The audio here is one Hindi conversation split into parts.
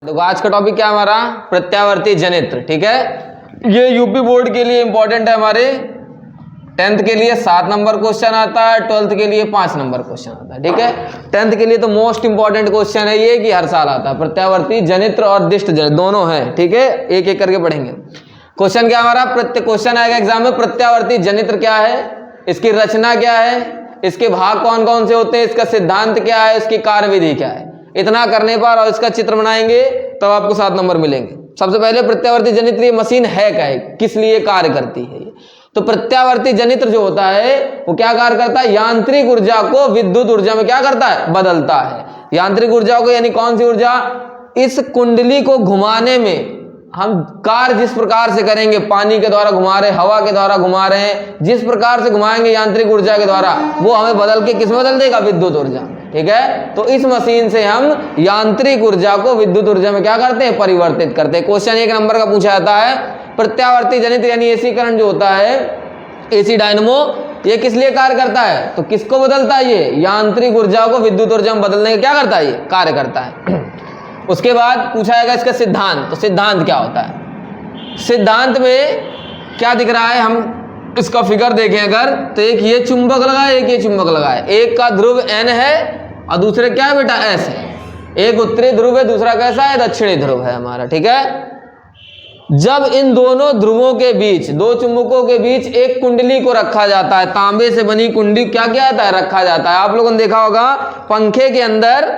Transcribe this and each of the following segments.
देखो आज का टॉपिक क्या है हमारा, प्रत्यावर्ती जनित्र। ठीक है, ये यूपी बोर्ड के लिए इंपॉर्टेंट है। हमारे 10th के लिए 7 नंबर क्वेश्चन आता है, 12th के लिए 5 नंबर क्वेश्चन आता है। ठीक है, 10th के लिए तो मोस्ट इंपॉर्टेंट क्वेश्चन है ये, कि हर साल आता है। प्रत्यावर्ती जनित्र और दिष्ट जनित्र दोनों है। ठीक है, एक एक करके पढ़ेंगे। क्वेश्चन क्या हमारा, क्वेश्चन आएगा एग्जाम में, प्रत्यावर्ती जनित्र क्या है, इसकी रचना क्या है, इसके भाग कौन कौन से होते हैं, इसका सिद्धांत क्या है, इसकी कार्यविधि क्या है। इतना करने पर और इसका चित्र बनाएंगे तब आपको 7 नंबर मिलेंगे। सबसे पहले प्रत्यावर्ती जनित्र ये मशीन है क्या है, किस लिए कार्य करती है। तो प्रत्यावर्ती जनित्र जो होता है वो क्या कार्य करता है, यांत्रिक ऊर्जा को विद्युत ऊर्जा में क्या करता है, बदलता है। यांत्रिक ऊर्जा को यानी कौन सी ऊर्जा, इस कुंडली को घुमाने में हम कार्य जिस प्रकार से करेंगे, पानी के द्वारा घुमा रहे, हवा के द्वारा घुमा रहे हैं, जिस प्रकार से घुमाएंगे यांत्रिक ऊर्जा के द्वारा, वो हमें बदल के किस में बदल देगा, विद्युत ऊर्जा। ठीक है, तो इस मशीन से हम यांत्रिक ऊर्जा को विद्युत ऊर्जा में क्या करते हैं, परिवर्तित करते हैं। क्वेश्चन 1 नंबर का पूछा जाता है, प्रत्यावर्ती जनित्र यानी एसी करंट जो होता है, एसी डायनमो, ये किस लिए कार्य करता है, तो किसको बदलता है, ये यांत्रिक ऊर्जा को विद्युत ऊर्जा में बदलने का क्या करता है, ये कार्य करता है। उसके बाद पूछा जाएगा इसका सिद्धांत। तो सिद्धांत क्या होता है, सिद्धांत में क्या दिख रहा है, हम इसका फिगर देखें अगर, तो एक ये चुंबक लगा है, एक ये चुंबक लगा है, एक का ध्रुव N है और दूसरे क्या है बेटा, S है। एक उत्तरी ध्रुव है, दूसरा कैसा है, दक्षिणी ध्रुव है हमारा। ठीक है, जब इन दोनों ध्रुवों के बीच, दो चुंबकों के बीच एक कुंडली को रखा जाता है, तांबे से बनी कुंडली क्या किया जाता है, रखा जाता है। आप लोगों ने देखा होगा पंखे के अंदर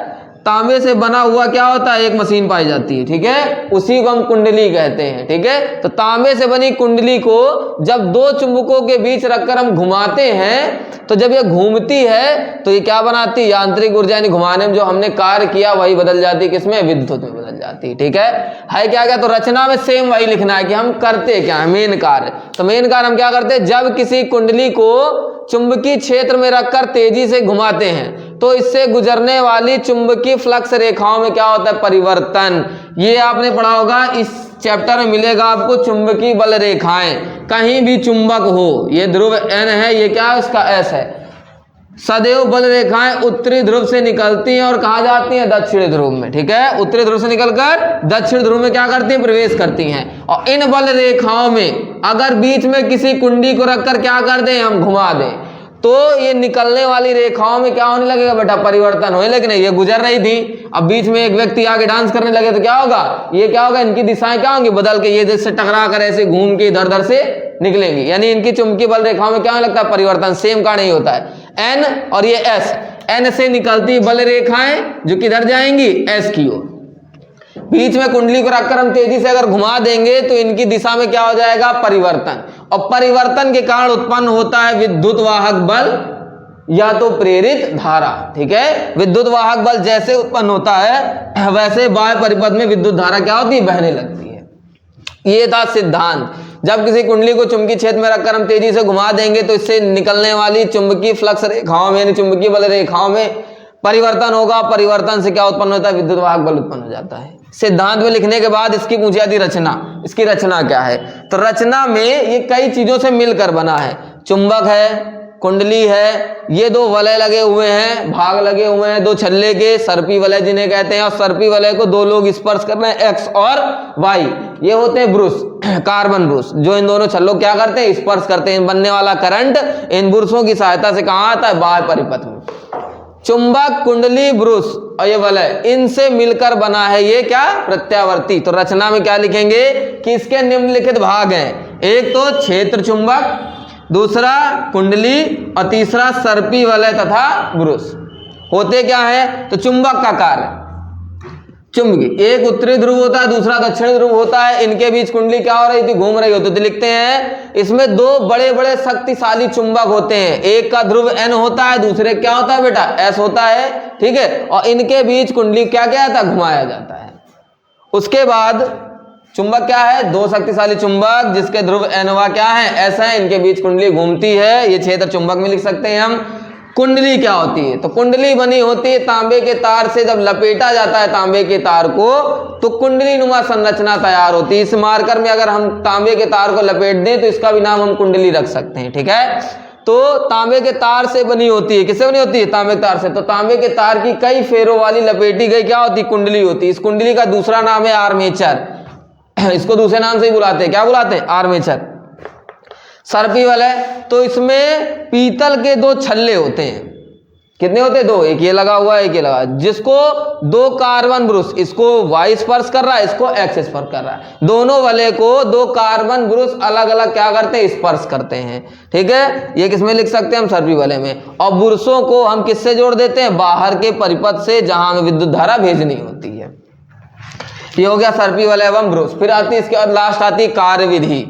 तांबे से बना हुआ क्या होता है, एक मशीन पाई जाती है। ठीक है, उसी को हम कुंडली कहते हैं। ठीक है, तो तांबे से बनी कुंडली को जब दो चुंबकों के बीच रखकर हम घुमाते हैं, तो जब ये घूमती है तो ये क्या बनाती है, यांत्रिक ऊर्जा, यानी घुमाने में जो हमने कार्य किया वही बदल जाती है, किसमें, विद्युत में बदल जाती है। ठीक है क्या क्या, तो रचना में सेम वही लिखना है कि हम करते क्या है, मेन कार्य। तो मेन कार्य हम क्या करते हैं, जब किसी कुंडली को चुंबकीय क्षेत्र में रखकर तेजी से घुमाते हैं तो इससे गुजरने वाली चुंबकीय फ्लक्स रेखाओं में क्या होता है, परिवर्तन। ये आपने पढ़ा होगा, इस चैप्टर में मिलेगा आपको चुंबकीय बल रेखाएं। कहीं भी चुंबक हो, ये ध्रुव N है, ये क्या है, उसका S है, सदैव बल रेखाएं उत्तरी ध्रुव से निकलती हैं और कहा जाती हैं, दक्षिणी ध्रुव में। ठीक है, उत्तरी ध्रुव से निकलकर दक्षिण ध्रुव में क्या करती हैं, प्रवेश करती हैं। और इन बल रेखाओं में अगर बीच में किसी कुंडी को रखकर क्या कर दें, हम घुमा दें, तो ये निकलने वाली रेखाओं में क्या होने लगेगा बेटा, परिवर्तन होए। लेकिन ये गुजर रही थी, अब बीच में एक व्यक्ति आगे डांस करने लगे तो क्या होगा, ये क्या होगा, इनकी दिशाएं क्या होंगी, बदल के ये जैसे टकरा कर ऐसे घूम के इधर उधर से निकलेंगी, यानी इनकी चुंबकीय बल रेखाओं में क्या होने लगता है, परिवर्तन। सेम का नहीं होता है। N और ये S, N से निकलती बल रेखाएं जो किधर जाएंगी, S की ओर। बीच में कुंडली को रखकर हम तेजी से अगर घुमा देंगे तो इनकी दिशा में क्या हो जाएगा, परिवर्तन। और परिवर्तन के कारण उत्पन्न होता है विद्युत वाहक बल या तो प्रेरित धारा। ठीक है, विद्युत वाहक बल जैसे उत्पन्न होता है वैसे बाह्य परिपथ में विद्युत धारा क्या होती है, बहने लगती है। ये था सिद्धांत। जब किसी कुंडली को चुंबकीय क्षेत्र में रखकर हम तेजी से घुमा देंगे तो इससे निकलने वाली चुंबकीय फ्लक्स रेखाओं में, यानी चुंबकीय बल रेखाओं में परिवर्तन होगा। परिवर्तन से क्या उत्पन्न होता है, विद्युत वाहक बल उत्पन्न हो जाता है। सिद्धांत में लिखने के बाद इसकी पूछी जाती रचना, इसकी रचना क्या है। तो रचना में ये कई चीजों से मिलकर बना है, चुंबक है, कुंडली है, ये 2 वलय लगे हुए हैं, भाग लगे हुए हैं 2 छल्ले के, सर्पी वलय जिन्हें कहते हैं, और सर्पी वलय को 2 लोग स्पर्श कर रहे हैं, X और Y। ये होते हैं ब्रुश, कार्बन ब्रुश, जो इन दोनों छल्लों क्या करते हैं, स्पर्श करते हैं। बनने वाला करंट इन ब्रुशों की सहायता से कहाँ आता है, बाह्य परिपथ में। चुंबक, कुंडली, ब्रुश और ये वलय, इनसे मिलकर बना है ये क्या, प्रत्यावर्ती। तो रचना में क्या लिखेंगे कि इसके निम्नलिखित भाग हैं, एक तो क्षेत्र चुंबक, दूसरा कुंडली और तीसरा सर्पी वलय तथा ब्रुश। होते क्या है, तो चुंबक का कार्य, चुंबकीय, एक उत्तरी ध्रुव होता है, दूसरा दक्षिणी ध्रुव होता है, इनके बीच कुंडली क्या हो रही थी, घूम रही होती। तो लिखते हैं इसमें 2 बड़े बड़े शक्तिशाली चुंबक होते हैं, एक का ध्रुव N होता है, दूसरे क्या होता है बेटा, S होता है। ठीक है, और इनके बीच कुंडली क्या क्या था, घुमाया जाता है। उसके बाद चुंबक क्या है, 2 शक्तिशाली चुंबक जिसके ध्रुव N व क्या है, S है, इनके बीच कुंडली घूमती है, ये क्षेत्र चुंबक में लिख सकते हैं हम। कुंडली क्या होती है, तो कुंडली बनी होती है तांबे के तार से, जब लपेटा जाता है तांबे के तार को तो कुंडली नुमा संरचना तैयार होती है। इस मार्कर में अगर हम तांबे के तार को लपेट दें तो इसका भी नाम हम कुंडली रख सकते हैं। ठीक है, तो तांबे के तार से बनी होती है। किससे बनी होती है? तांबे के तार से। तो तांबे के तार की कई फेरों वाली लपेटी गई क्या होती? कुंडली होती है। इस कुंडली का दूसरा नाम है आर्मेचर। इसको दूसरे नाम से ही बुलाते हैं, क्या बुलाते हैं? आर्मेचर। सर्पी वाले, तो इसमें पीतल के दो छल्ले होते हैं। कितने होते हैं? दो। एक ये लगा हुआ है, एक ये लगा, जिसको दो कार्बन ब्रुश, इसको वाई स्पर्श कर रहा है, इसको एक्स स्पर्श कर रहा है। दोनों वलय को दो कार्बन ब्रुश अलग अलग क्या करते हैं? स्पर्श करते हैं। ठीक है, ये किसमें लिख सकते हैं हम? सर्पी वलय में। और ब्रुशों को हम किससे जोड़ देते हैं? बाहर के परिपथ से, जहां हमें विद्युत धारा भेजनी होती है। ये हो गया सर्पी वलय एवं ब्रुश। फिर आती है इसके बाद लास्ट आती है कार्यविधि।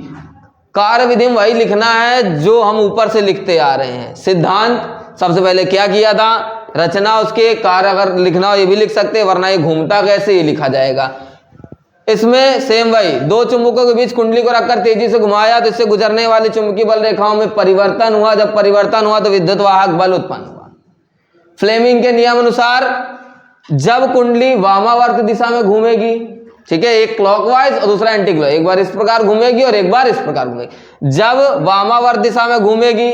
कार्यविधि में वही लिखना है जो हम ऊपर से लिखते आ रहे हैं। सिद्धांत सबसे पहले क्या किया था? रचना, उसके कार्य अगर लिखना हो ये भी लिख सकते हैं, वरना ये घूमता कैसे, ये लिखा जाएगा। इसमें सेम वही, दो चुंबकों के बीच कुंडली को रखकर तेजी से घुमाया तो इससे गुजरने वाली चुंबकीय बल रेखाओं में परिवर्तन हुआ। जब परिवर्तन हुआ तो विद्युत वाहक बल उत्पन्न हुआ। फ्लेमिंग के नियम अनुसार जब कुंडली वामावर्त दिशा में घूमेगी, ठीक है, एक क्लॉकवाइज और दूसरा एंटी क्लॉक, एक बार इस प्रकार घूमेगी और एक बार इस प्रकार घूमेगी। जब वामावर्त दिशा में घूमेगी,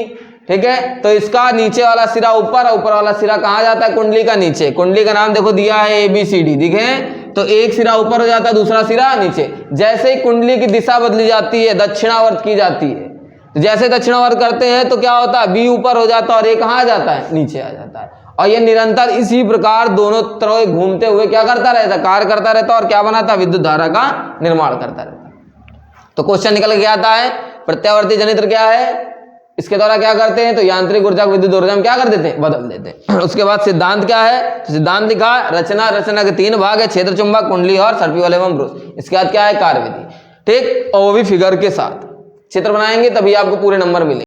ठीक है, तो इसका नीचे वाला सिरा ऊपर और ऊपर वाला सिरा कहाँ जाता है? कुंडली का नीचे। कुंडली का नाम देखो दिया है ABCD, दिखे? तो एक सिरा ऊपर हो जाता है, दूसरा सिरा नीचे। जैसे ही कुंडली की दिशा बदली जाती है, दक्षिणावर्त की जाती है, तो जैसे दक्षिणावर्त करते हैं तो क्या होता है? B ऊपर हो जाता है और A कहाँ आ जाता है? नीचे आ जाता है। और ये निरंतर इसी प्रकार दोनों तरह घूमते हुए क्या करता रहता? कार्य करता रहता और क्या बनाता? विद्युत धारा का निर्माण करता रहता। तो क्वेश्चन निकल के आता है प्रत्यावर्ती जनित्र क्या है, इसके द्वारा क्या करते हैं? तो यांत्रिक ऊर्जा को विद्युत ऊर्जा में क्या कर देते हैं? बदल देते हैं। उसके बाद सिद्धांत क्या है? तो सिद्धांत लिखा, रचना, रचना के 3 भाग है, क्षेत्र चुंबक, कुंडली और सर्पी वलय एवं ब्रुश। इसके बाद क्या है? कार्यविधि। ठीक, और वो भी फिगर के साथ। चित्र बनाएंगे तभी आपको पूरे नंबर मिलेंगे।